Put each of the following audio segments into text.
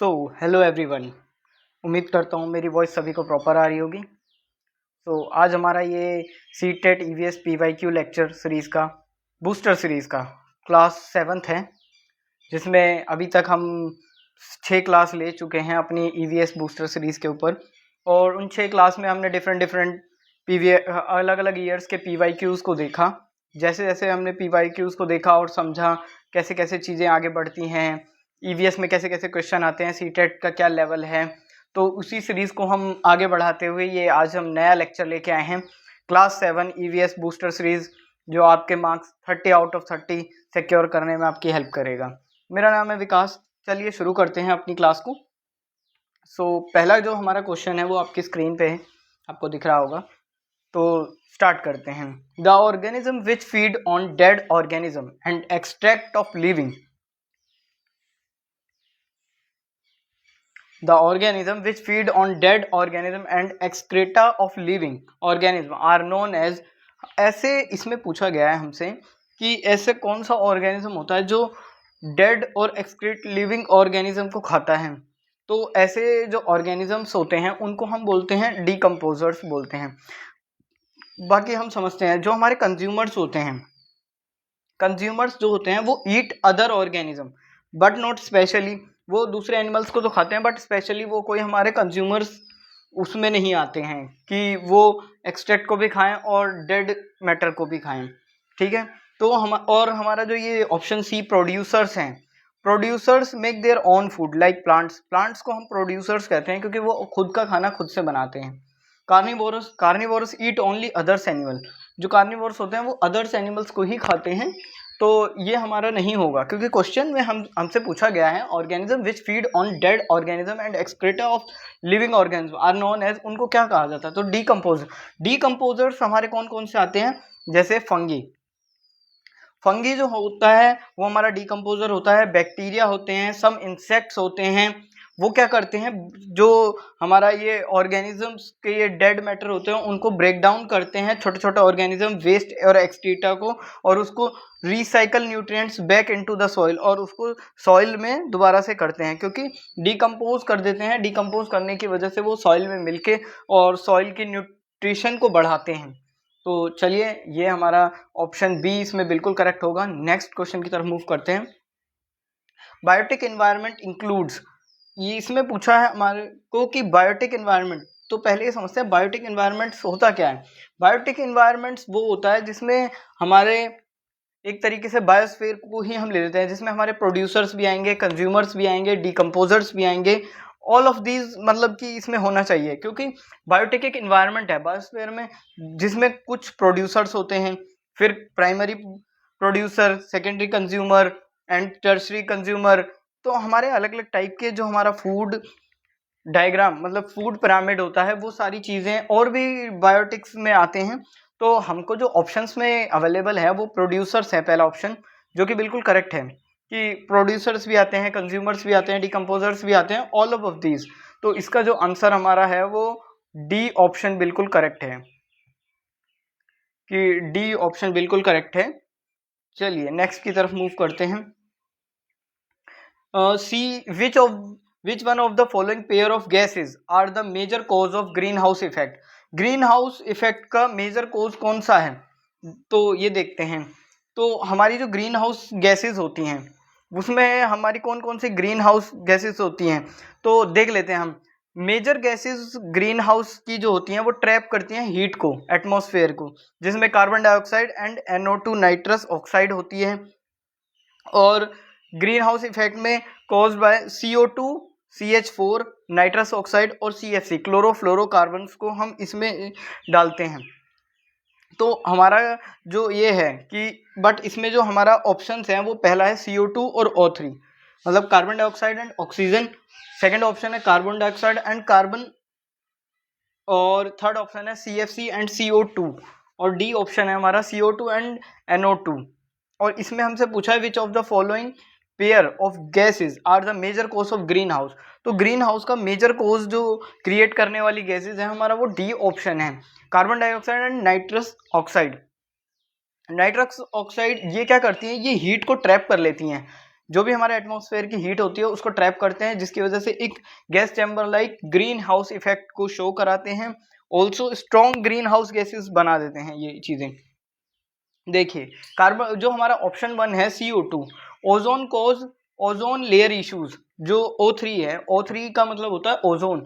So hello everyone. उम्मीद करता हूँ मेरी वॉइस सभी को प्रॉपर आ रही होगी। आज हमारा ये C TET E V S P Y Q lecture series का बूस्टर सीरीज़ का क्लास 7th है, जिसमें अभी तक हम 6 क्लास ले चुके हैं अपनी ई वी एस बूस्टर सीरीज़ के ऊपर। और उन 6 क्लास में हमने डिफरेंट अलग अलग ईयर्स के पी वाई क्यूज़ को देखा। जैसे जैसे हमने पी वाई क्यूज़ को देखा और समझा कैसे कैसे चीज़ें आगे बढ़ती हैं, ईवीएस में कैसे कैसे क्वेश्चन आते हैं, सीटेट का क्या लेवल है, तो उसी सीरीज़ को हम आगे बढ़ाते हुए ये आज हम नया लेक्चर लेके आए हैं, क्लास 7 ईवीएस बूस्टर सीरीज़, जो आपके मार्क्स 30 आउट ऑफ 30 सिक्योर करने में आपकी हेल्प करेगा। मेरा नाम है विकास। चलिए शुरू करते हैं अपनी क्लास को। पहला जो हमारा क्वेश्चन है वो आपकी स्क्रीन पे है, आपको दिख रहा होगा। तो स्टार्ट करते हैं। The organism which feed on dead organism and extract of living. The organism which feed on dead organism and excreta of living organism are known as। ऐसे इसमें पूछा गया है हमसे कि ऐसे कौन सा ऑर्गेनिज्म होता है जो डेड और एक्सक्रीट लिविंग ऑर्गेनिज्म को खाता है। तो ऐसे जो ऑर्गेनिजम्स होते हैं उनको हम बोलते हैं डीकम्पोजर्स बोलते हैं। बाकी हम समझते हैं जो हमारे कंज्यूमर्स होते हैं, कंज्यूमर्स जो होते हैं वो ईट other organism but not specially. वो दूसरे एनिमल्स को तो खाते हैं बट स्पेशली वो कोई हमारे कंज्यूमर्स उसमें नहीं आते हैं कि वो एक्सट्रैक्ट को भी खाएं और डेड मैटर को भी खाएं। ठीक है। तो हमारा जो ये ऑप्शन सी प्रोड्यूसर्स हैं, producers make their own food like plants. Plants को हम प्रोड्यूसर्स कहते हैं क्योंकि वो खुद का खाना खुद से बनाते हैं। Carnivorous eat only others animal. जो कार्निवोरस होते हैं वो अदर्स एनिमल्स को ही खाते हैं। तो ये हमारा नहीं होगा क्योंकि क्वेश्चन में हमसे पूछा गया है organism which feed on dead organism and excreta of living organism are known as. उनको क्या कहा जाता है? तो डीकम्पोजर्स हमारे कौन कौन से आते हैं? जैसे फंगी जो होता है वो हमारा डीकम्पोजर होता है। बैक्टीरिया होते हैं, सम इंसेक्ट्स होते हैं, वो क्या करते हैं, जो हमारा ये ऑर्गेनिजम्स के ये डेड मैटर होते हैं उनको ब्रेक डाउन करते हैं, छोटे छोटे ऑर्गेनिज्म वेस्ट और एक्सक्रीटा को, और उसको recycle nutrients back into the soil, और उसको सॉइल में दोबारा से करते हैं क्योंकि डिकम्पोज कर देते हैं। डिकम्पोज करने की वजह से वो सॉइल में मिलके और सॉइल की न्यूट्रिशन को बढ़ाते हैं। तो चलिए ये हमारा ऑप्शन बी इसमें बिल्कुल करेक्ट होगा। नेक्स्ट क्वेश्चन की तरफ मूव करते हैं। Biotic environment includes. ये इसमें पूछा है हमारे को कि बायोटिक एनवायरनमेंट, तो पहले ये समझते हैं बायोटिक एनवायरनमेंट होता क्या है। बायोटिक एनवायरनमेंट्स वो होता है जिसमें हमारे एक तरीके से बायोस्फीयर को ही हम ले लेते हैं, जिसमें हमारे प्रोड्यूसर्स भी आएंगे, कंज्यूमर्स भी आएंगे, डिकम्पोजर्स भी आएंगे। ऑल ऑफ दीज मतलब कि इसमें होना चाहिए क्योंकि बायोटिक एक इन्वायरमेंट है बायोस्फीयर में जिसमें कुछ प्रोड्यूसर्स होते हैं, फिर primary producer, secondary consumer and tertiary consumer. तो हमारे अलग अलग टाइप के जो हमारा फूड डायग्राम मतलब फूड पिरामिड होता है, वो सारी चीज़ें और भी बायोटिक्स में आते हैं। तो हमको जो ऑप्शंस में अवेलेबल है वो प्रोड्यूसर्स है, पहला ऑप्शन, जो कि बिल्कुल करेक्ट है कि प्रोड्यूसर्स भी आते हैं, कंज्यूमर्स भी आते हैं, डिकम्पोजर्स भी आते हैं, ऑल ऑफ दीज। तो इसका जो आंसर हमारा है वो डी ऑप्शन बिल्कुल करेक्ट है, कि डी ऑप्शन बिल्कुल करेक्ट है। चलिए नेक्स्ट की तरफ मूव करते हैं। सी which one of the following pair of gases are the major cause of greenhouse effect। Green house effect का मेजर कोज कौन सा है, तो ये देखते हैं। तो हमारी जो ग्रीन हाउस गैसेस होती हैं उसमें हमारी कौन कौन सी ग्रीन हाउस गैसेस होती हैं, तो देख लेते हैं हम। मेजर गैसेस ग्रीन हाउस की जो होती हैं वो ट्रैप करती हैं हीट को, एटमॉस्फेयर को, जिसमें carbon dioxide and NO2 nitrous oxide होती है। और ग्रीन हाउस इफेक्ट में caused by CO2, CH4, nitrous oxide और CFC क्लोरोफ्लोरोकार्बन्स को हम इसमें डालते हैं। तो हमारा जो ये है कि बट इसमें जो हमारा ऑप्शंस हैं वो पहला है CO2 और O3 मतलब carbon dioxide and oxygen. Second option है कार्बन डाइऑक्साइड एंड कार्बन, और थर्ड ऑप्शन है CFC एंड CO2, और डी ऑप्शन है हमारा CO2 एंड NO2। और इसमें हमसे पूछा है which of the following pair of gases are the major cause of green house. तो ग्रीन हाउस का मेजर कोज जो क्रिएट करने वाली गैसेज है हमारा वो डी ऑप्शन है, carbon dioxide and nitrous oxide. Nitrous oxide ये क्या करती हैं, ये हीट को ट्रैप कर लेती हैं। जो भी हमारे एटमॉस्फेयर की हीट होती है उसको ट्रैप करते हैं, जिसकी वजह से एक gas chamber like green house effect को शो कराते हैं। Also strong green house gases बना देते हैं ये चीजें। देखिए कार्बन, जो हमारा ऑप्शन 1 है CO2, ओजोन कोज ओजोन लेयर इश्यूज, जो O3 है, O3 का मतलब होता है ओजोन,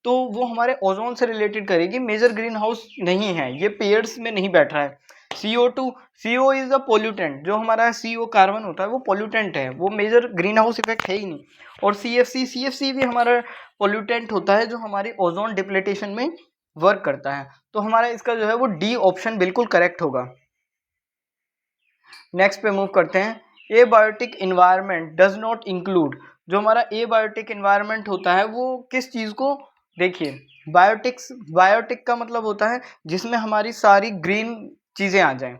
तो वो हमारे ओजोन से रिलेटेड करेगी, मेजर ग्रीन हाउस नहीं है, ये पेयर्स में नहीं बैठ रहा है। CO2, CO is a pollutant, जो हमारा CO कार्बन होता है वो पोल्यूटेंट है, वो मेजर ग्रीन हाउस इफेक्ट है ही नहीं। और CFC भी हमारा पोल्यूटेंट होता है जो हमारी ओजोन डिप्लीटेशन में वर्क करता है। तो हमारा इसका जो है वो डी ऑप्शन बिल्कुल करेक्ट होगा। नेक्स्ट पे मूव करते हैं। Abiotic environment does not include, जो हमारा एबायोटिक इन्वायरमेंट होता है वो किस चीज को, देखिए बायोटिक का मतलब होता है जिसमें हमारी सारी ग्रीन चीजें आ जाएं,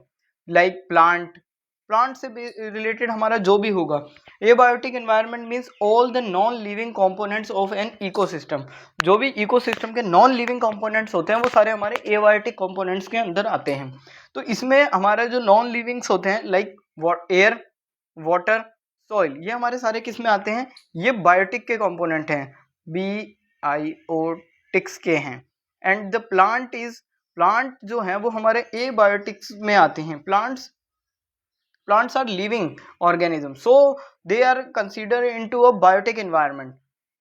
लाइक प्लांट से रिलेटेड हमारा जो भी होगा। Abiotic environment means all the non living components of an ecosystem, जो भी इकोसिस्टम के नॉन लिविंग कंपोनेंट्स होते हैं वो सारे हमारे एबायोटिक कंपोनेंट्स के अंदर आते हैं। तो इसमें हमारे जो नॉन लिविंग्स होते हैं लाइक एयर, वाटर, सॉइल, ये हमारे सारे किस में आते हैं, ये बायोटिक के कंपोनेंट हैं, BIOTICS के हैं। एंड द प्लांट जो है वो हमारे एबायोटिक्स में आते हैं। Plants are living organisms, so they are considered into a biotic environment।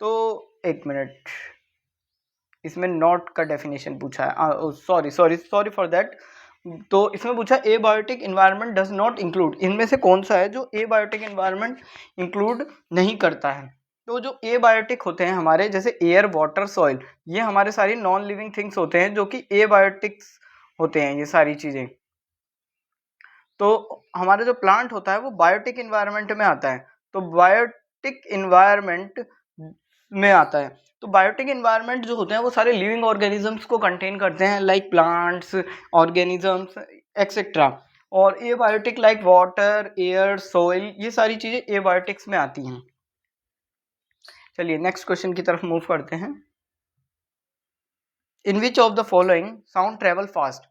तो एक मिनट, इसमें नॉट का डेफिनेशन पूछा है, सॉरी फॉर दैट। तो इसमें पूछा abiotic environment does not include, इनमें से कौन सा है जो एबायोटिक एनवायरनमेंट इंक्लूड नहीं करता है। तो जो एबायोटिक होते हैं हमारे, जैसे एयर, वाटर, सॉइल, ये हमारे सारी नॉन लिविंग थिंग्स होते हैं जो कि एबायोटिक्स होते हैं ये सारी चीजें। तो हमारा जो प्लांट होता है वो बायोटिक इन्वायरमेंट में आता है, तो बायोटिक इन्वायरमेंट में आता है। तो बायोटिक इन्वायरमेंट जो होते हैं वो सारे लिविंग ऑर्गेनिजम्स को कंटेन करते हैं, लाइक प्लांट्स, ऑर्गेनिजम्स एक्सेट्रा। और abiotic like water, air, soil, ये सारी चीजें एबायोटिक्स में आती हैं। चलिए नेक्स्ट क्वेश्चन की तरफ मूव करते हैं। In which of the following sound travel fast,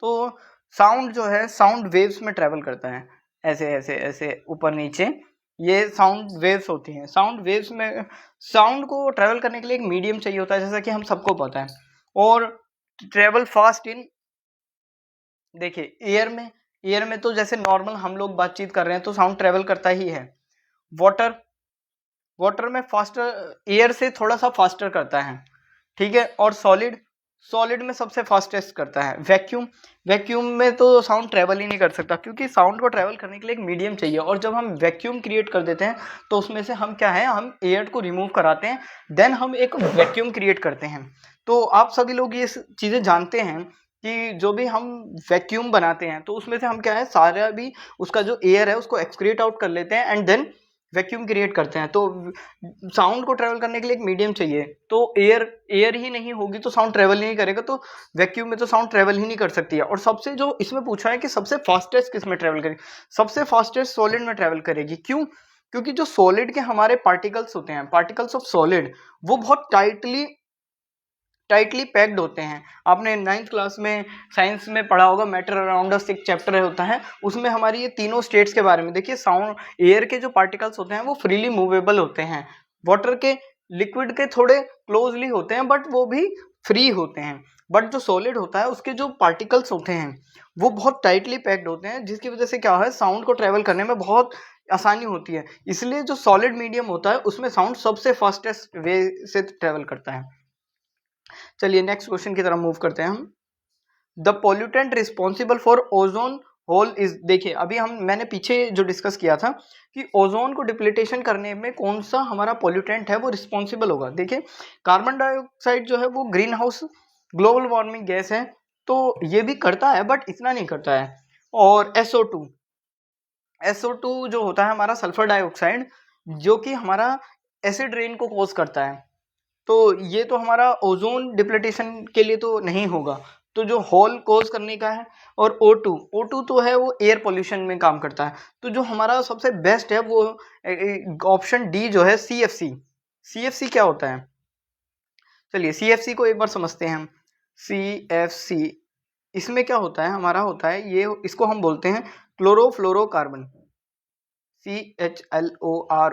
तो साउंड जो है साउंड वेव्स में ट्रेवल करता है, ऐसे ऐसे ऐसे ऊपर नीचे, ये साउंड वेव्स होती हैं। साउंड वेव्स में साउंड को ट्रेवल करने के लिए एक मीडियम चाहिए होता है, जैसा कि हम सबको पता है। और ट्रेवल फास्ट इन, देखिए एयर में तो जैसे नॉर्मल हम लोग बातचीत कर रहे हैं तो साउंड ट्रेवल करता ही है। वाटर में फास्टर, एयर से थोड़ा सा फास्टर करता है, ठीक है। और सॉलिड में सबसे फास्टेस्ट करता है। वैक्यूम में तो साउंड ट्रेवल ही नहीं कर सकता, क्योंकि साउंड को ट्रेवल करने के लिए एक मीडियम चाहिए। और जब हम वैक्यूम क्रिएट कर देते हैं तो उसमें से हम क्या है, हम एयर को रिमूव कराते हैं, देन हम एक वैक्यूम क्रिएट करते हैं। तो आप सभी लोग ये चीज़ें जानते हैं कि जो भी हम वैक्यूम बनाते हैं तो उसमें से हम क्या है, सारा भी उसका जो एयर है उसको एक्सक्रीट आउट कर लेते हैं एंड देन वैक्यूम क्रिएट करते हैं। तो साउंड को ट्रेवल करने के लिए एक मीडियम चाहिए, तो एयर ही नहीं होगी तो साउंड ट्रेवल ही नहीं करेगा, तो वैक्यूम में तो साउंड ट्रेवल ही नहीं कर सकती है। और सबसे जो इसमें पूछा है कि सबसे फास्टेस्ट किस में ट्रेवल करेगी, सबसे फास्टेस्ट सॉलिड में ट्रेवल करेगी। क्यों? क्योंकि जो सॉलिड के हमारे पार्टिकल्स होते हैं, पार्टिकल्स ऑफ सॉलिड, वो बहुत टाइटली पैक्ड होते हैं। आपने 9th क्लास में साइंस में पढ़ा होगा, मैटर अराउंड अस एक चैप्टर होता है, उसमें हमारी ये तीनों स्टेट्स के बारे में। देखिए साउंड, एयर के जो पार्टिकल्स होते हैं वो फ्रीली मूवेबल होते हैं, वाटर के, लिक्विड के थोड़े क्लोजली होते हैं बट वो भी फ्री होते हैं। बट जो सॉलिड होता है उसके जो पार्टिकल्स होते हैं वो बहुत टाइटली पैक्ड होते हैं, जिसकी वजह से क्या है, साउंड को ट्रेवल करने में बहुत आसानी होती है। इसलिए जो सॉलिड मीडियम होता है उसमें साउंड सबसे फास्टेस्ट वे से ट्रेवल करता है। चलिए नेक्स्ट क्वेश्चन की तरफ मूव करते हैं हम। The pollutant responsible for ozone hole is, देखिए अभी मैंने पीछे जो डिस्कस किया था कि ओजोन को डिप्लीटेशन करने में कौन सा हमारा पोल्यूटेंट है वो रिस्पॉन्सिबल होगा। देखिए कार्बन डाइऑक्साइड जो है वो green house global warming gas है, तो ये भी करता है बट इतना नहीं करता है। और SO2 जो होता है हमारा सल्फर डाइऑक्साइड, जो कि हमारा एसिड रेन को कॉज करता है, तो ये तो हमारा ओजोन डिप्लीटेशन के लिए तो नहीं होगा, तो जो होल कोज करने का है। और O2 तो है वो एयर पोल्यूशन में काम करता है। तो जो हमारा सबसे बेस्ट है वो ऑप्शन डी जो है CFC क्या होता है, चलिए CFC को एक बार समझते हैं हम। CFC, इसमें क्या होता है, हमारा होता है ये, इसको हम बोलते हैं क्लोरोफ्लोरोकार्बन। CHLOROFLUORO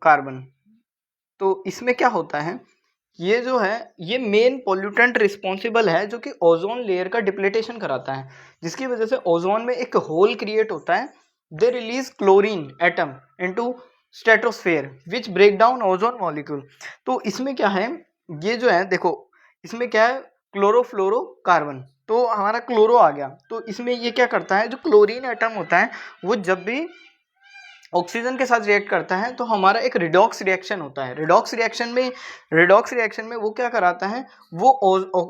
carbon. तो इसमें क्या होता है, ये जो है ये मेन पोल्यूटेंट रिस्पॉन्सिबल है जो कि ओजोन लेयर का डिप्लीटेशन कराता है, जिसकी वजह से ओजोन में एक होल क्रिएट होता है। They release chlorine atom into stratosphere which break down ozone molecule. तो इसमें क्या है, ये जो है देखो इसमें क्या है, क्लोरोफ्लोरोकार्बन, तो हमारा क्लोरो आ गया। तो इसमें ये क्या करता है, जो क्लोरीन एटम होता है वो जब भी ऑक्सीजन के साथ रिएक्ट करता है तो हमारा एक रिडॉक्स रिएक्शन होता है। रिडॉक्स रिएक्शन में वो क्या कराता है, वो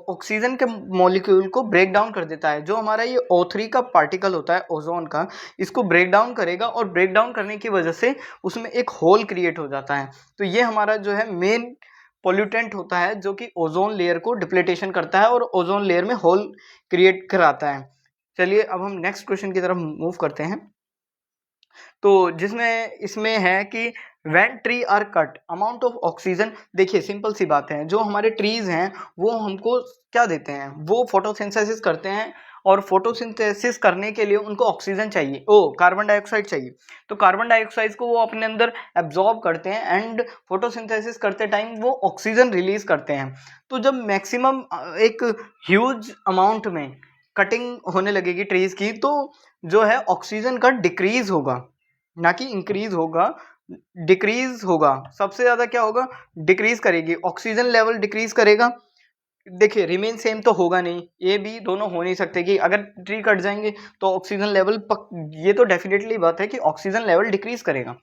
ऑक्सीजन के मॉलिक्यूल को ब्रेक डाउन कर देता है। जो हमारा ये O3 का पार्टिकल होता है ओजोन का, इसको ब्रेक डाउन करेगा और ब्रेक डाउन करने की वजह से उसमें एक होल क्रिएट हो जाता है। तो ये हमारा जो है मेन पोल्यूटेंट होता है जो कि ओजोन लेयर को डिप्लीटेशन करता है और ओजोन लेयर में होल क्रिएट कराता है। चलिए अब हम नेक्स्ट क्वेश्चन की तरफ मूव करते हैं। तो जिसमें इसमें है कि when tree are cut amount of oxygen, देखिए सिंपल सी बात है, जो हमारे ट्रीज हैं वो हमको क्या देते हैं, वो फोटोसिंथेसिस करते हैं और फोटोसिंथेसिस करने के लिए उनको ऑक्सीजन चाहिए, कार्बन डाइऑक्साइड चाहिए। तो कार्बन डाइऑक्साइड को वो अपने अंदर एब्जॉर्ब करते हैं एंड फोटोसिंथेसिस करते टाइम वो ऑक्सीजन रिलीज करते हैं। तो जब मैक्सिमम एक ह्यूज अमाउंट में कटिंग होने लगेगी ट्रीज की, तो जो है ऑक्सीजन का डिक्रीज होगा, ना कि इंक्रीज होगा, डिक्रीज होगा। सबसे ज्यादा क्या होगा, डिक्रीज करेगी, ऑक्सीजन लेवल डिक्रीज करेगा। देखिए रिमेन सेम तो होगा नहीं, ये भी दोनों हो नहीं सकते कि अगर ट्री कट जाएंगे तो ऑक्सीजन लेवल ये तो डेफिनेटली बात है कि ऑक्सीजन लेवल डिक्रीज करेगा,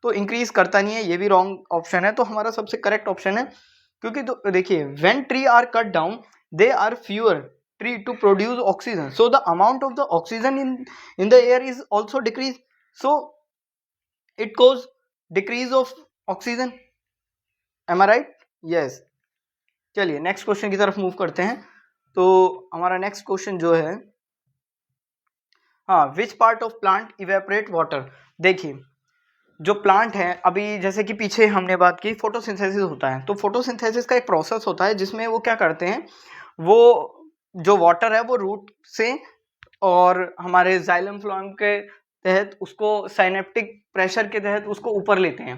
तो इंक्रीज करता नहीं है, ये भी रॉन्ग ऑप्शन है। तो हमारा सबसे करेक्ट ऑप्शन है, क्योंकि तो देखिए when tree are cut down they are fewer tree to produce oxygen, so the amount of the oxygen in the air is also decrease, so it cause decrease of oxygen, am I right? yes। चलिए next question की तरफ move करते हैं। तो हमारा next question जो है, हाँ, which part of plant evaporate water. देखिए जो प्लांट है, अभी जैसे कि पीछे हमने बात की फोटोसिंथेसिस होता है, तो फोटोसिंथेसिस का एक प्रोसेस होता है जिसमें वो क्या करते हैं, वो जो वाटर है वो रूट से और हमारे जाइलम फ्लोएम के तहत उसको साइनेप्टिक प्रेशर के तहत उसको ऊपर लेते हैं,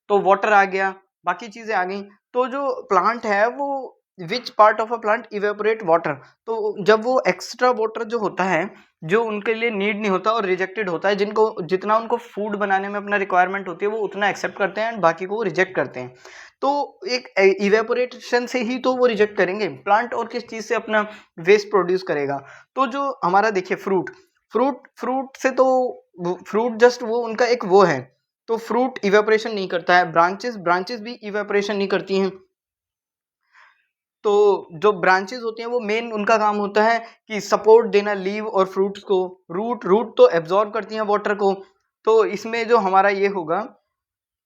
तो वाटर आ गया, बाकी चीजें आ गई। तो जो प्लांट है वो which part of a plant evaporate water, तो जब वो एक्स्ट्रा वाटर जो होता है जो उनके लिए नीड नहीं होता और रिजेक्टेड होता है, जिनको जितना उनको फूड बनाने में अपना रिक्वायरमेंट होती है वो उतना एक्सेप्ट करते हैं एंड बाकी को वो रिजेक्ट करते हैं। तो एक इवेपोरेशन से ही तो वो रिजेक्ट करेंगे, प्लांट और किस चीज से अपना वेस्ट प्रोड्यूस करेगा। तो जो हमारा देखिए फ्रूट से तो फ्रूट जस्ट वो उनका एक वो है, तो फ्रूट इवेपोरेशन नहीं करता है। ब्रांचेस भी इवेपोरेशन नहीं करती हैं। तो जो ब्रांचेस होती हैं वो मेन उनका काम होता है कि सपोर्ट देना लीव और फ्रूट्स को। रूट तो एब्जॉर्ब करती हैं वाटर को, तो इसमें जो हमारा ये होगा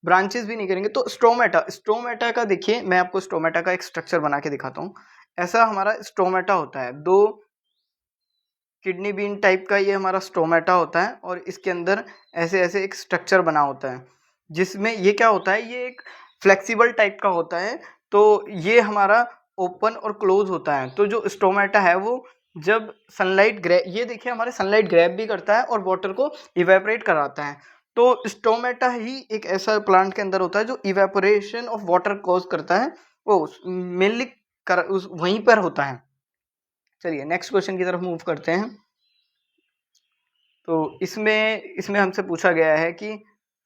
ब्रांचेस भी नहीं करेंगे। तो स्ट्रोमेटा का देखिए, मैं आपको स्ट्रोमेटा का एक स्ट्रक्चर बना के दिखाता हूँ। ऐसा हमारा स्ट्रोमेटा होता है, दो किडनी बीन टाइप का ये हमारा स्टोमेटा होता है और इसके अंदर ऐसे ऐसे एक स्ट्रक्चर बना होता है, जिसमें ये क्या होता है, ये एक फ्लेक्सिबल टाइप का होता है। तो ये हमारा ओपन और क्लोज होता है। तो जो स्टोमेटा है वो जब सनलाइट ग्रैब, ये देखिए हमारे सनलाइट ग्रैब भी करता है और वाटर को इवेपोरेट कराता है। तो स्टोमेटा ही एक ऐसा प्लांट के अंदर होता है जो इवेपोरेशन ऑफ वाटर कॉज करता है, वो मेनली वहीं पर होता है। चलिए नेक्स्ट क्वेश्चन की तरफ मूव करते हैं। तो इसमें हमसे पूछा गया है कि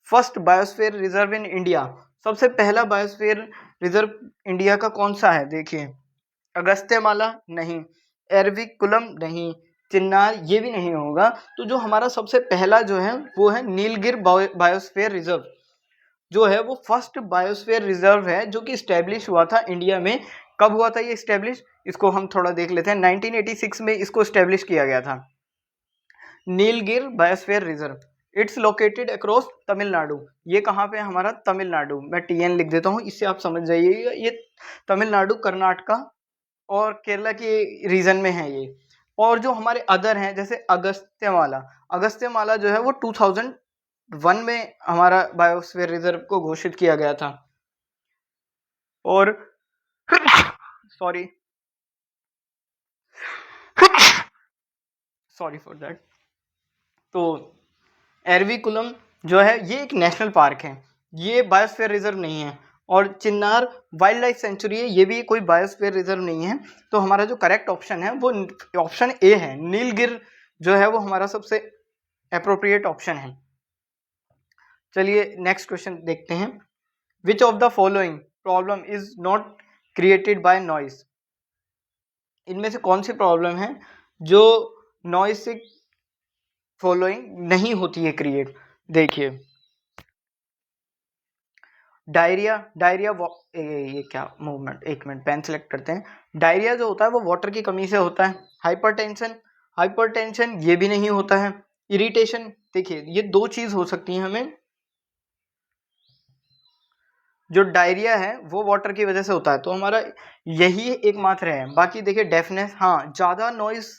first biosphere reserve in India, सबसे पहला बायोस्फीयर रिजर्व इंडिया का कौन सा है। देखिए अगस्त्यमाला नहीं, एरविकुलम नहीं, चिन्नार ये भी नहीं होगा। तो जो हमारा सबसे पहला जो है वो है नीलगिरी बायोस्फीयर रिजर्व, जो है वो फर्स्ट बायोस्फीयर रिजर्व है जो कि स्टैब्लिश हुआ था इंडिया में। कब हुआ था ये स्टैब्लिश, इसको हम थोड़ा देख लेते हैं। 1986 में इसको स्टैब्लिश किया गया था, Nilgiri biosphere reserve. It's located across Tamil Nadu. ये कहाँ पे हमारा, तमिलनाडु। मैं TN लिख देता हूँ, इससे आप समझ जाइएगा। ये तमिलनाडु, कर्नाटका और केरला के रीजन में है ये। और जो हमारे अदर हैं जैसे अगस्त्यमाला जो है वो 2001 में हमारा बायोस्फीयर रिजर्व को घोषित किया गया था। और सॉरी सॉरी फॉर दैट। तो एरविकुलम जो है ये एक नेशनल पार्क है, ये बायोस्फीयर रिजर्व नहीं है। और चिन्नार वाइल्ड लाइफ सेंचुरी है, ये भी कोई बायोस्फीयर रिजर्व नहीं है। तो हमारा जो करेक्ट ऑप्शन है वो ऑप्शन ए है, नीलगिर जो है वो हमारा सबसे अप्रोप्रिएट ऑप्शन है। चलिए नेक्स्ट क्वेश्चन देखते हैं। विच of the following problem is not created by noise? इनमें से कौन सी प्रॉब्लम है जो नॉइज से फॉलोइंग नहीं होती है क्रिएट? देखिए डायरिया, ये क्या मूवमेंट, एक मिनट पेन सेलेक्ट करते हैं। डायरिया जो होता है वो वाटर की कमी से होता है। हाइपरटेंशन ये भी नहीं होता है। इरिटेशन, देखिए ये दो चीज हो सकती है हमें। जो डायरिया है वो वाटर की वजह से होता है, तो हमारा यही एकमात्र है। बाकी देखिए डेफनेस, हाँ ज़्यादा नॉइज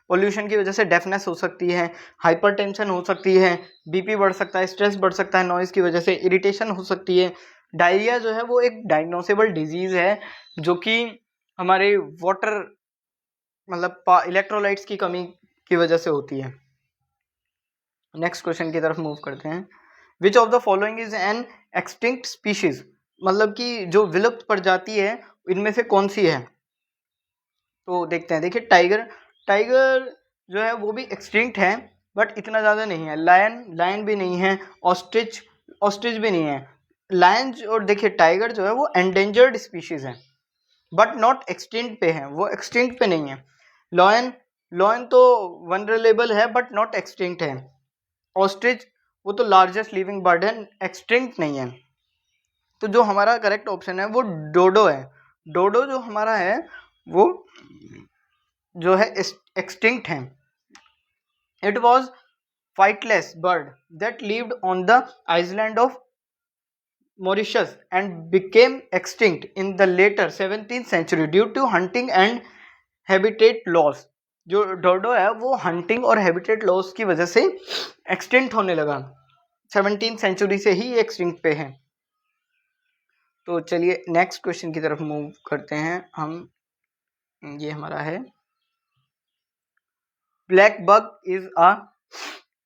पोल्यूशन की वजह से डेफनेस हो सकती है, हाइपरटेंशन हो सकती है, बीपी बढ़ सकता है, स्ट्रेस बढ़ सकता है नॉइज की वजह से, इरिटेशन हो सकती है। डायरिया जो है वो एक डायग्नोसेबल डिजीज है जो कि हमारे वाटर मतलब इलेक्ट्रोलाइट्स की कमी की वजह से होती है। नेक्स्ट क्वेश्चन की तरफ मूव करते हैं। विच of the following is an extinct species? मतलब कि जो विलुप्त प्रजाति है इनमें से कौन सी है? तो देखते हैं। देखिए टाइगर जो है वो भी एक्सटिंक्ट है बट इतना ज़्यादा नहीं है। लायन भी नहीं है। ऑस्ट्रिच भी नहीं है। लायन और देखिए टाइगर जो है वो एंडेंजर्ड स्पीशीज है बट नॉट एक्सटिंक्ट पे है, वो एक्सटिंक्ट पे नहीं है। लॉयन तो वनरेबल है बट नॉट एक्सटिंक्ट है। ऑस्ट्रिच वो तो लार्जेस्ट लिविंग बर्ड है, एक्सटिंक्ट नहीं है। तो जो हमारा करेक्ट ऑप्शन है वो डोडो है। डोडो जो हमारा है वो जो है एक्सटिंक्ट है। It was flightless bird that lived on the island of Mauritius and became extinct in the later 17th century due to hunting and habitat loss. जो डोडो है वो हंटिंग और हैबिटेट लॉस की वजह से एक्सटिंक्ट होने लगा। 17th century से ही एक्सटिंक्ट पे है। तो चलिए नेक्स्ट क्वेश्चन की तरफ मूव करते हैं हम। ये हमारा है black bug is a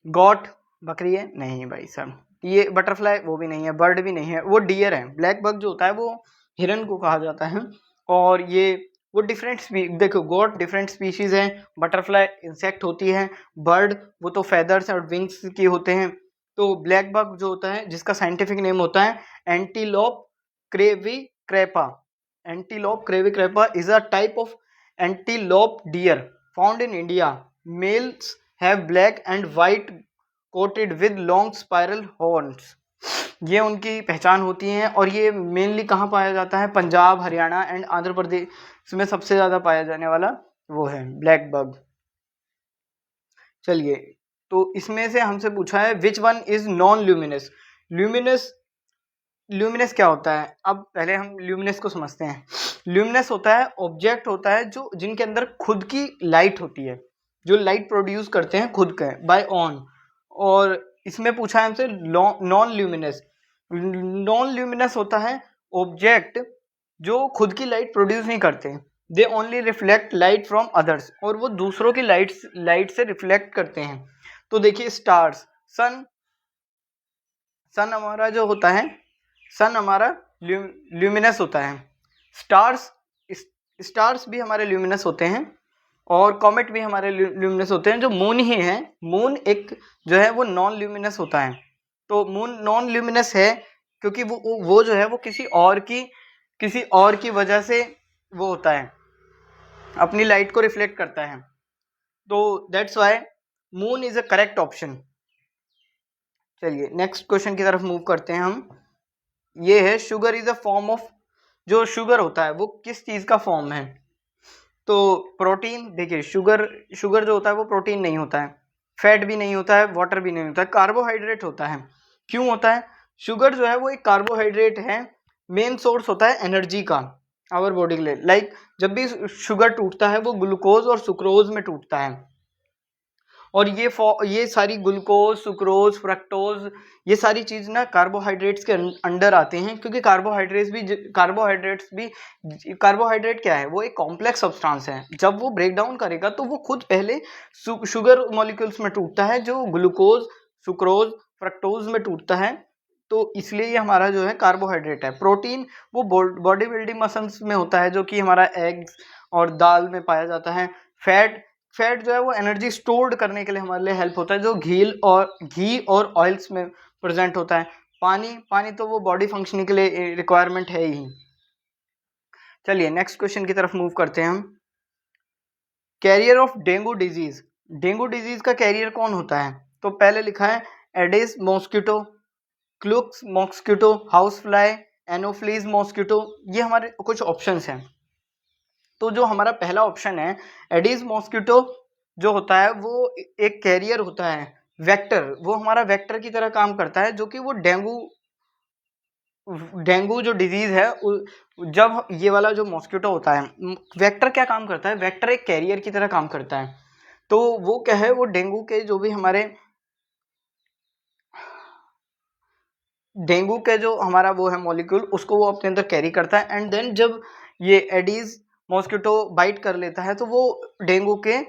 got, बकरी है नहीं भाई साहब। ये बटरफ्लाई वो भी नहीं है, बर्ड भी नहीं है, वो डियर है। ब्लैक बग जो होता है वो हिरन को कहा जाता है। और ये वो देखो गॉट डिफरेंट स्पीशीज है। बटरफ्लाई इंसेक्ट होती है, बर्ड वो तो फेदर्स और विंग्स की होते हैं। तो ब्लैक बग जो होता है जिसका साइंटिफिक नेम होता है एंटीलोप क्रेविक्रैपा। एंटीलोप क्रेविक्रैपा is a type of antelope deer found in India. Males have black and white coated with long spiral horns. ये उनकी पहचान होती है और ये मेनली कहाँ पाया जाता है? पंजाब, हरियाणा एंड आंध्र प्रदेश में सबसे ज़्यादा पाया जाने वाला वो है ब्लैक बग। चलिए तो इसमें से हमसे पूछा है which one is non luminous? Luminous क्या होता है? अब पहले हम ल्यूमिनस को समझते हैं। ल्यूमिनस होता है ऑब्जेक्ट होता है जो जिनके अंदर खुद की लाइट होती है, जो लाइट प्रोड्यूस करते हैं खुद का बाय ऑन। और इसमें पूछा है हमसे नॉन ल्यूमिनस। नॉन ल्यूमिनस होता है ऑब्जेक्ट जो खुद की लाइट प्रोड्यूस नहीं करते, they only reflect light from others, और वो दूसरों की लाइट से रिफ्लेक्ट करते हैं। तो देखिए स्टार्स, सन हमारा जो होता है, सन हमारा ल्यूमिनस होता है। स्टार्स भी हमारे ल्यूमिनस होते हैं और कॉमेट भी हमारे ल्यूमिनस होते हैं। जो मून ही है, मून एक जो है वो नॉन ल्यूमिनस होता है। तो मून नॉन ल्यूमिनस है क्योंकि वो जो है वो किसी और की वजह से वो होता है, अपनी लाइट को रिफ्लेक्ट करता है। तो that's why moon is a correct option. चलिए नेक्स्ट क्वेश्चन की तरफ मूव करते हैं हम। ये है sugar is a form of, जो शुगर होता है वो किस चीज़ का फॉर्म है? तो प्रोटीन, देखिए शुगर जो होता है वो प्रोटीन नहीं होता है, फैट भी नहीं होता है, वाटर भी नहीं होता है, कार्बोहाइड्रेट होता है। क्यों होता है? शुगर जो है वो एक कार्बोहाइड्रेट है, मेन सोर्स होता है एनर्जी का आवर बॉडी के लिए। लाइक जब भी शुगर टूटता है वो ग्लूकोज और सुक्रोज में टूटता है। और ये सारी ग्लूकोज, सुक्रोज, फ्रक्टोज, ये सारी चीज ना कार्बोहाइड्रेट्स के अंडर आते हैं, क्योंकि कार्बोहाइड्रेट क्या है, वो एक कॉम्प्लेक्स सब्सटेंस है। जब वो ब्रेक डाउन करेगा तो वो खुद पहले शुगर मॉलिक्यूल्स में टूटता है, जो ग्लूकोज, सुक्रोज, फ्रक्टोज में टूटता है। तो इसलिए ये हमारा जो है कार्बोहाइड्रेट है। प्रोटीन वो बॉडी बिल्डिंग मसल्स में होता है, जो कि हमारा एग्स और दाल में पाया जाता है। फैट जो है वो एनर्जी स्टोर्ड करने के लिए हमारे लिए हेल्प होता है, जो घी और ऑयल्स में प्रेजेंट होता है। पानी तो वो बॉडी फंक्शनिंग के लिए रिक्वायरमेंट है ही। चलिए नेक्स्ट क्वेश्चन की तरफ मूव करते हैं हम। Carrier of dengue disease, dengue disease का कैरियर कौन होता है? तो पहले लिखा है aedes mosquito, culex mosquito, house fly, anopheles mosquito. ये हमारे कुछ ऑप्शंस हैं। तो जो हमारा पहला ऑप्शन है एडिस मॉस्किटो, जो होता है वो एक कैरियर होता है, वेक्टर, वो हमारा वेक्टर की तरह काम करता है, जो कि वो डेंगू जो डिजीज है, जब ये वाला जो मॉस्किटो होता है, वेक्टर क्या काम करता है, वेक्टर एक कैरियर की तरह काम करता है। तो वो क्या है, वो डेंगू के जो भी हमारे डेंगू के जो हमारा वो है मॉलिक्यूल, उसको वो अपने अंदर कैरी करता है। एंड देन जब ये एडीज मॉस्किटो बाइट कर लेता है तो वो डेंगू के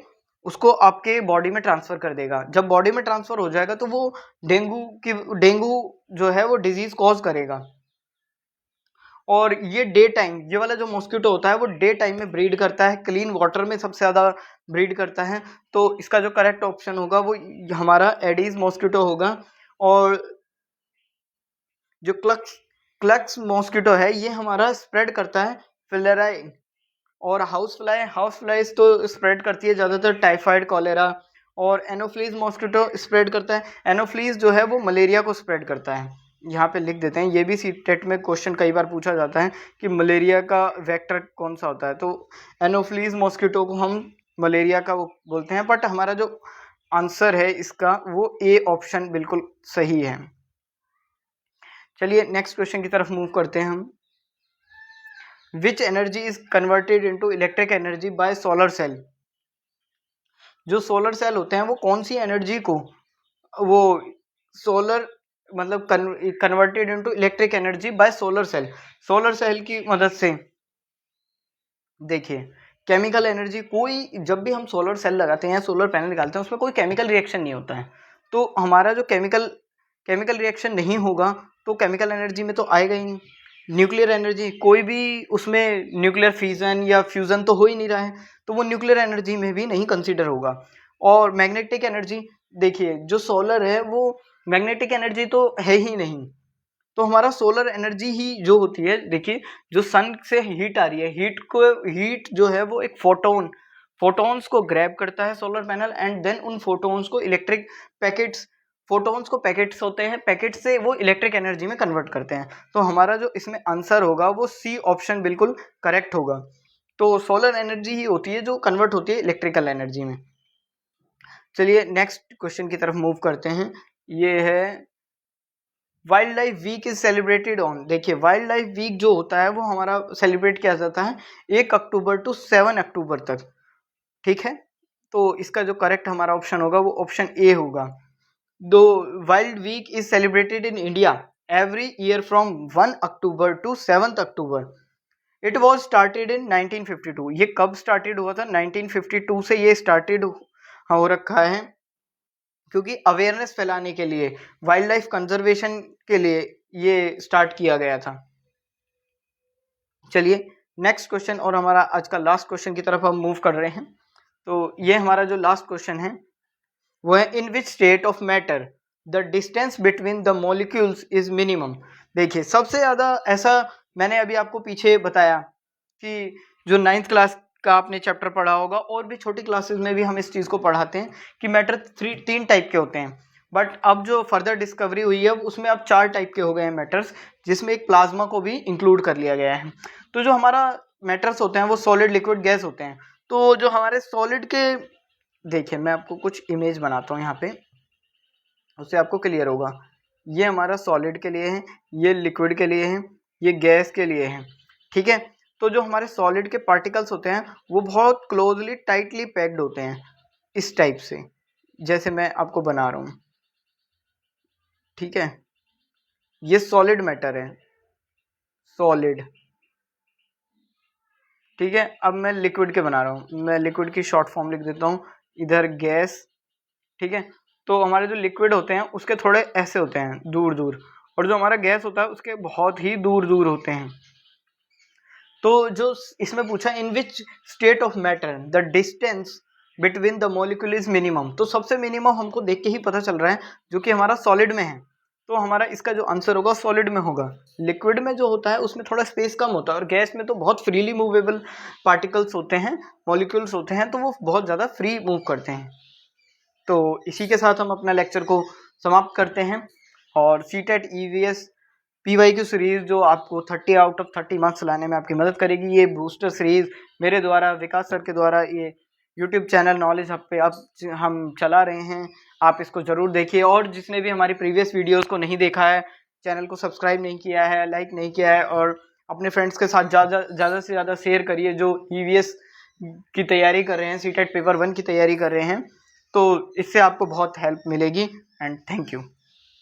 उसको आपके बॉडी में ट्रांसफर कर देगा। जब बॉडी में ट्रांसफर हो जाएगा तो वो डेंगू जो है वो डिजीज कॉज करेगा। और ये डे टाइम, ये वाला जो मॉस्किटो होता है वो डे टाइम में ब्रीड करता है, क्लीन वाटर में सबसे ज़्यादा ब्रीड करता है। तो इसका जो करेक्ट ऑप्शन होगा वो हमारा एडीज मॉस्किटो होगा। और जो क्लक्स मॉस्किटो है ये हमारा स्प्रेड करता है फिलेराई। और हाउस फ्लाइज तो स्प्रेड करती है ज़्यादातर टाइफाइड, कॉलेरा। और एनोफ्लीज मॉस्किटो स्प्रेड करता है, एनोफ्लीज जो है वो मलेरिया को स्प्रेड करता है। यहाँ पे लिख देते हैं, ये भी सीटेट में क्वेश्चन कई बार पूछा जाता है कि मलेरिया का वेक्टर कौन सा होता है। तो एनोफ्लीज मॉस्किटो को हम मलेरिया का वो बोलते हैं, बट हमारा जो आंसर है इसका वो ए ऑप्शन बिल्कुल सही है। चलिए नेक्स्ट क्वेश्चन की तरफ मूव करते हैं हम। Which energy is converted into electric energy by solar cell? जो सोलर सेल होते हैं वो कौन सी एनर्जी को वो सोलर मतलब converted into electric energy by solar cell की मदद से। देखिए केमिकल एनर्जी, कोई जब भी हम सोलर सेल लगाते हैं, सोलर पैनल निकालते हैं, उसमें कोई केमिकल रिएक्शन नहीं होता है। तो हमारा जो केमिकल रिएक्शन नहीं होगा तो केमिकल एनर्जी में तो आएगा ही नहीं। न्यूक्लियर एनर्जी, कोई भी उसमें न्यूक्लियर फिजन या फ्यूजन तो हो ही नहीं रहा है, तो वो न्यूक्लियर एनर्जी में भी नहीं कंसीडर होगा। और मैग्नेटिक एनर्जी, देखिए जो सोलर है वो मैग्नेटिक एनर्जी तो है ही नहीं। तो हमारा सोलर एनर्जी ही जो होती है, देखिए जो सन से हीट आ रही है, हीट जो है वो एक फोटोन्स को ग्रैब करता है सोलर पैनल, एंड देन उन फोटोन्स को इलेक्ट्रिक पैकेट्स होते हैं, पैकेट से वो इलेक्ट्रिक एनर्जी में कन्वर्ट करते हैं। तो हमारा जो इसमें आंसर होगा वो सी ऑप्शन बिल्कुल करेक्ट होगा। तो सोलर एनर्जी ही होती है जो कन्वर्ट होती है इलेक्ट्रिकल एनर्जी में। चलिए नेक्स्ट क्वेश्चन की तरफ मूव करते हैं। ये है wild life week is celebrated on. देखिए वाइल्ड लाइफ वीक जो होता है वो हमारा सेलिब्रेट किया जाता है 1 अक्टूबर टू 7 अक्टूबर तक, ठीक है। तो इसका जो करेक्ट हमारा ऑप्शन होगा वो ऑप्शन ए होगा। दो wild week is celebrated in India every year from 1 October to 7 October. It was started in 1952। ये कब स्टार्टेड हुआ था? 1952 से ये स्टार्टेड हो रखा है, क्योंकि अवेयरनेस फैलाने के लिए, वाइल्ड लाइफ कंजर्वेशन के लिए ये स्टार्ट किया गया था। चलिए नेक्स्ट क्वेश्चन और हमारा आज का लास्ट क्वेश्चन की तरफ हम मूव कर रहे हैं। तो ये हमारा जो लास्ट क्वेश्चन है वो है in which state of matter the distance between the molecules is minimum. देखिए सबसे ज़्यादा ऐसा मैंने अभी आपको पीछे बताया कि जो 9th क्लास का आपने चैप्टर पढ़ा होगा, और भी छोटी क्लासेस में भी हम इस चीज़ को पढ़ाते हैं कि मैटर 3 टाइप के होते हैं। बट अब जो फर्दर डिस्कवरी हुई है उसमें अब 4 टाइप के हो गए हैं मैटर्स, जिसमें एक प्लाज्मा को भी इंक्लूड कर लिया गया है। तो जो हमारा मैटर्स होते हैं वो सॉलिड, लिक्विड, गैस होते हैं। तो जो हमारे सॉलिड के, देखिए मैं आपको कुछ इमेज बनाता हूँ यहाँ पे, उससे आपको क्लियर होगा। ये हमारा सॉलिड के लिए है, ये लिक्विड के लिए है, ये गैस के लिए है, ठीक है। तो जो हमारे सॉलिड के पार्टिकल्स होते हैं वो बहुत क्लोजली टाइटली पैक्ड होते हैं इस टाइप से। जैसे मैं आपको बना रहा हूँ, ठीक है, ये सॉलिड मैटर है, सॉलिड, ठीक है। अब मैं लिक्विड के बना रहा हूँ, मैं लिक्विड की शॉर्ट फॉर्म लिख देता हूँ, इधर गैस, ठीक है। तो हमारे जो लिक्विड होते हैं उसके थोड़े ऐसे होते हैं दूर दूर, और जो हमारा गैस होता है उसके बहुत ही दूर दूर होते हैं। तो जो इसमें पूछा, in which state of matter the distance between the molecule is minimum, तो सबसे मिनिमम हमको देख के ही पता चल रहा है, जो कि हमारा सॉलिड में है, तो हमारा इसका जो आंसर होगा सॉलिड में होगा। लिक्विड में जो होता है उसमें थोड़ा स्पेस कम होता है, और गैस में तो बहुत फ्रीली मूवेबल पार्टिकल्स होते हैं, मॉलिक्यूल्स होते हैं, तो वो बहुत ज़्यादा फ्री मूव करते हैं। तो इसी के साथ हम अपना लेक्चर को समाप्त करते हैं। और CTET EVS PYQ सीरीज़ जो आपको 30 आउट ऑफ 30 मार्क्स लाने में आपकी मदद करेगी, ये बूस्टर सीरीज़ मेरे द्वारा, विकास सर के द्वारा, ये यूट्यूब चैनल नॉलेज हब पे अब हम चला रहे हैं। आप इसको ज़रूर देखिए, और जिसने भी हमारी प्रीवियस वीडियोज़ को नहीं देखा है, चैनल को सब्सक्राइब नहीं किया है, लाइक नहीं किया है, और अपने फ्रेंड्स के साथ ज़्यादा से ज़्यादा शेयर करिए जो EVS की तैयारी कर रहे हैं, CTET पेपर 1 की तैयारी कर रहे हैं, तो इससे आपको बहुत हेल्प मिलेगी। And thank you.